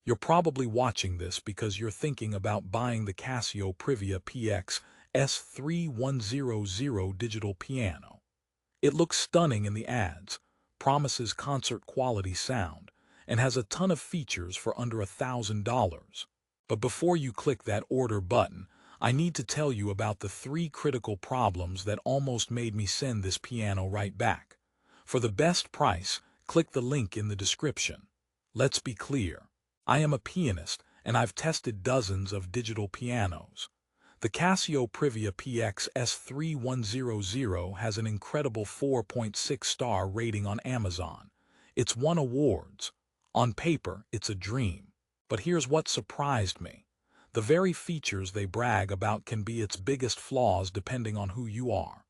You're probably watching this because you're thinking about buying the Casio Privia PX-S3100 digital piano. It looks stunning in the ads, promises concert-quality sound, and has a ton of features for under $1,000. But before you click that order button, I need to tell you about the 3 critical problems that almost made me send this piano right back. For the best price, click the link in the description. Let's be clear. I am a pianist, and I've tested dozens of digital pianos. The Casio Privia PX-S3100 has an incredible 4.6-star rating on Amazon. It's won awards. On paper, it's a dream. But here's what surprised me. The very features they brag about can be its biggest flaws depending on who you are.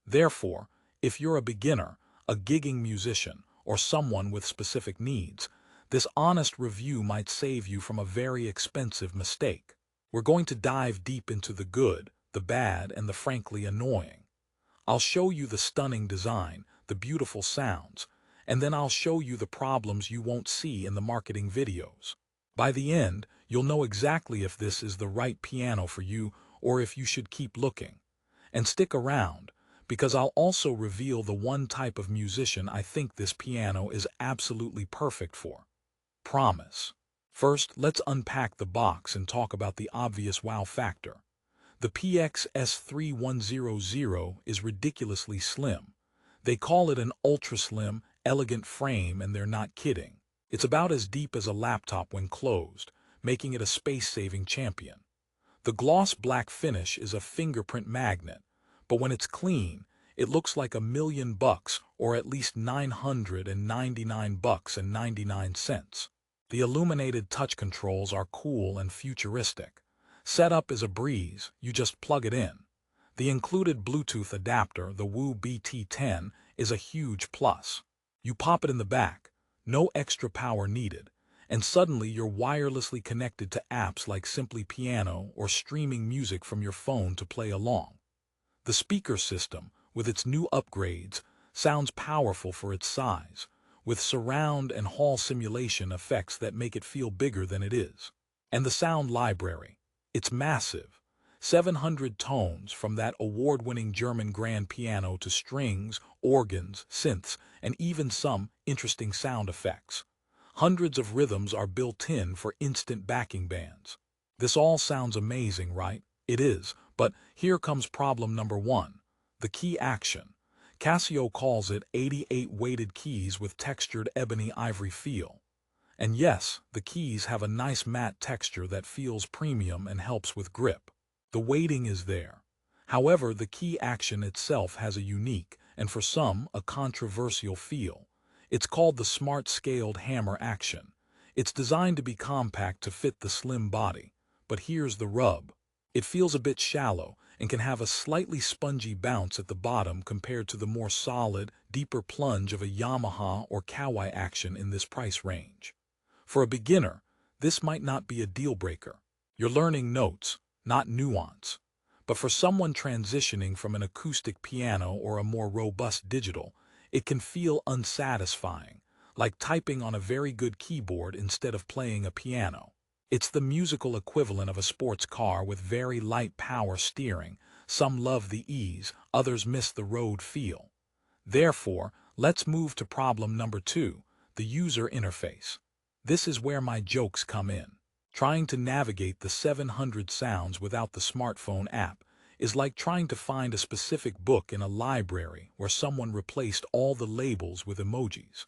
Therefore, if you're a beginner, a gigging musician, or someone with specific needs, this honest review might save you from a very expensive mistake. We're going to dive deep into the good, the bad, and the frankly annoying. I'll show you the stunning design, the beautiful sounds, and then I'll show you the problems you won't see in the marketing videos. By the end, you'll know exactly if this is the right piano for you or if you should keep looking. And stick around, because I'll also reveal the one type of musician I think this piano is absolutely perfect for. Promise. First, let's unpack the box and talk about the obvious wow factor. The PX-S3100 is ridiculously slim. They call it an ultra-slim, elegant frame, and they're not kidding. It's about as deep as a laptop when closed, making it a space-saving champion. The gloss black finish is a fingerprint magnet, but when it's clean, it looks like $1,000,000 or at least $999.99. The illuminated touch controls are cool and futuristic. Setup is a breeze, you just plug it in. The included Bluetooth adapter, the Woo BT10, is a huge plus. You pop it in the back, no extra power needed, and suddenly you're wirelessly connected to apps like Simply Piano or streaming music from your phone to play along. The speaker system, with its new upgrades, sounds powerful for its size, with surround and hall simulation effects that make it feel bigger than it is. And the sound library. It's massive. 700 tones from that award-winning German grand piano to strings, organs, synths, and even some interesting sound effects. Hundreds of rhythms are built in for instant backing bands. This all sounds amazing, right? It is, but here comes problem number 1. The key action. Casio calls it 88 weighted keys with textured ebony ivory feel. And yes, the keys have a nice matte texture that feels premium and helps with grip. The weighting is there. However, the key action itself has a unique, and for some, a controversial feel. It's called the smart scaled hammer action. It's designed to be compact to fit the slim body. But here's the rub. It feels a bit shallow and can have a slightly spongy bounce at the bottom compared to the more solid, deeper plunge of a Yamaha or Kawai action in this price range. For a beginner, this might not be a deal breaker. You're learning notes, not nuance. But for someone transitioning from an acoustic piano or a more robust digital, it can feel unsatisfying, like typing on a very good keyboard instead of playing a piano. It's the musical equivalent of a sports car with very light power steering. Some love the ease, others miss the road feel. Therefore, let's move to problem number 2, the user interface. This is where my jokes come in. Trying to navigate the 700 sounds without the smartphone app is like trying to find a specific book in a library where someone replaced all the labels with emojis.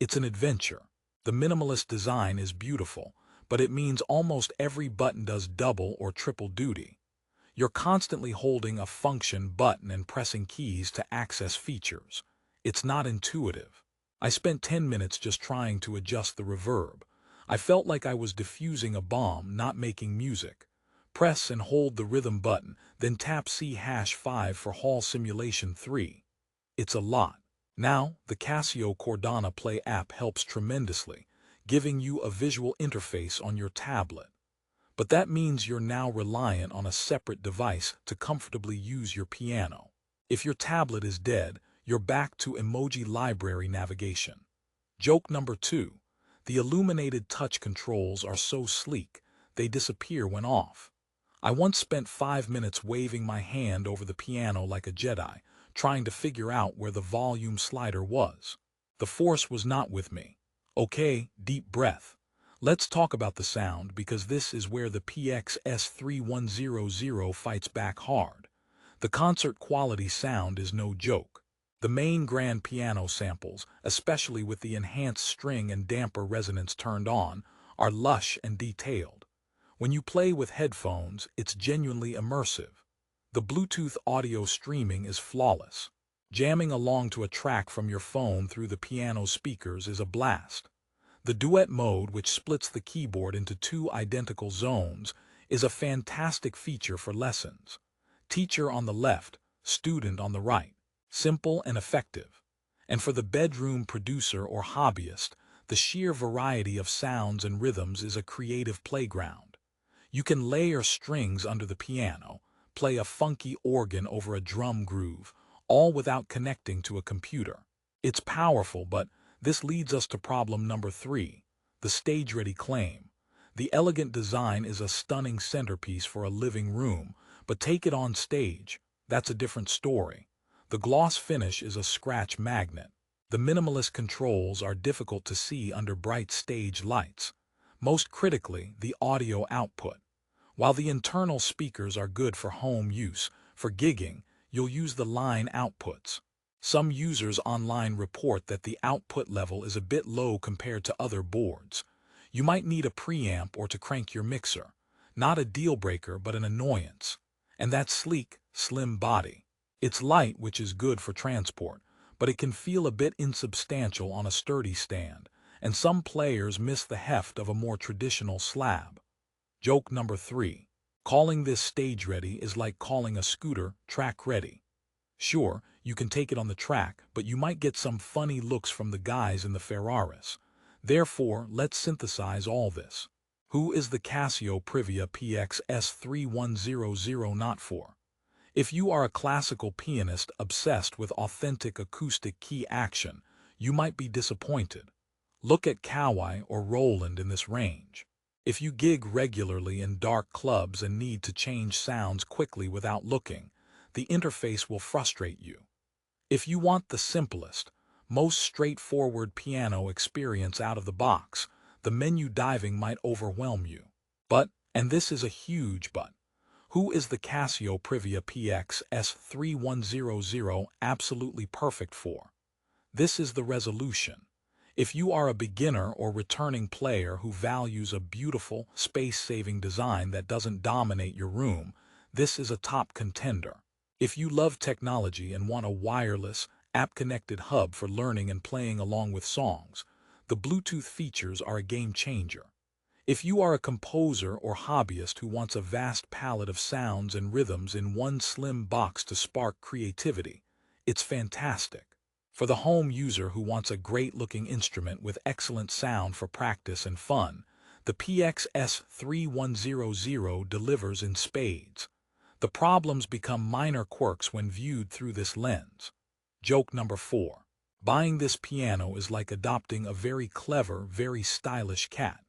It's an adventure. The minimalist design is beautiful, but it means almost every button does double or triple duty. You're constantly holding a function button and pressing keys to access features. It's not intuitive. I spent 10 minutes just trying to adjust the reverb. I felt like I was diffusing a bomb, not making music. Press and hold the rhythm button, then tap C#5 for Hall Simulation 3. It's a lot. Now, the Casio Cordana Play app helps tremendously, giving you a visual interface on your tablet. But that means you're now reliant on a separate device to comfortably use your piano. If your tablet is dead, you're back to emoji library navigation. Joke number 2. The illuminated touch controls are so sleek, they disappear when off. I once spent 5 minutes waving my hand over the piano like a Jedi, trying to figure out where the volume slider was. The force was not with me. Okay, deep breath. Let's talk about the sound, because this is where the PX-S3100 fights back hard. The concert quality sound is no joke. The main grand piano samples, especially with the enhanced string and damper resonance turned on, are lush and detailed. When you play with headphones, it's genuinely immersive. The Bluetooth audio streaming is flawless. Jamming along to a track from your phone through the piano speakers is a blast. The duet mode, which splits the keyboard into two identical zones, is a fantastic feature for lessons. Teacher on the left, student on the right. Simple and effective. And for the bedroom producer or hobbyist, the sheer variety of sounds and rhythms is a creative playground. You can layer strings under the piano, play a funky organ over a drum groove, all without connecting to a computer. It's powerful, but this leads us to problem number 3, the stage-ready claim. The elegant design is a stunning centerpiece for a living room, but take it on stage, that's a different story. The gloss finish is a scratch magnet. The minimalist controls are difficult to see under bright stage lights. Most critically, the audio output. While the internal speakers are good for home use, for gigging, you'll use the line outputs. Some users online report that the output level is a bit low compared to other boards. You might need a preamp or to crank your mixer. Not a deal breaker, but an annoyance. And that sleek, slim body. It's light, which is good for transport, but it can feel a bit insubstantial on a sturdy stand, and some players miss the heft of a more traditional slab. Joke number 3. Calling this stage ready is like calling a scooter track ready. Sure, you can take it on the track, but you might get some funny looks from the guys in the Ferraris. Therefore, let's synthesize all this. Who is the Casio Privia PX-S3100 not for? If you are a classical pianist obsessed with authentic acoustic key action, you might be disappointed. Look at Kawai or Roland in this range. If you gig regularly in dark clubs and need to change sounds quickly without looking, the interface will frustrate you. If you want the simplest, most straightforward piano experience out of the box, the menu diving might overwhelm you. But, and this is a huge but, who is the Casio Privia PX-S3100 absolutely perfect for? This is the resolution. If you are a beginner or returning player who values a beautiful, space-saving design that doesn't dominate your room, this is a top contender. If you love technology and want a wireless, app-connected hub for learning and playing along with songs, the Bluetooth features are a game changer. If you are a composer or hobbyist who wants a vast palette of sounds and rhythms in one slim box to spark creativity, it's fantastic. For the home user who wants a great-looking instrument with excellent sound for practice and fun, the PX-S3100 delivers in spades. The problems become minor quirks when viewed through this lens. Joke number 4. Buying this piano is like adopting a very clever, very stylish cat.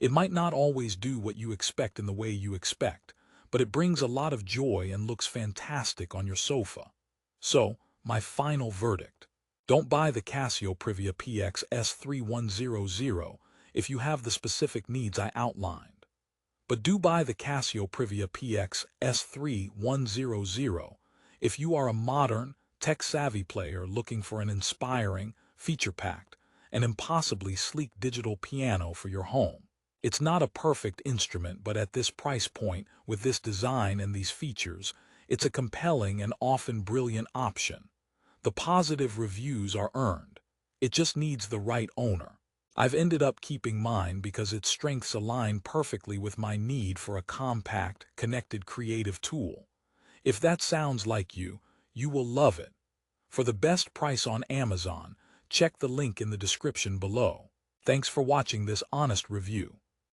It might not always do what you expect in the way you expect, but it brings a lot of joy and looks fantastic on your sofa. So, my final verdict. Don't buy the Casio Privia PX-S3100 if you have the specific needs I outlined. But do buy the Casio Privia PX-S3100 if you are a modern, tech-savvy player looking for an inspiring, feature-packed, and impossibly sleek digital piano for your home. It's not a perfect instrument, but at this price point, with this design and these features, it's a compelling and often brilliant option. The positive reviews are earned. It just needs the right owner. I've ended up keeping mine because its strengths align perfectly with my need for a compact, connected creative tool. If that sounds like you, you will love it. For the best price on Amazon, check the link in the description below. Thanks for watching this honest review.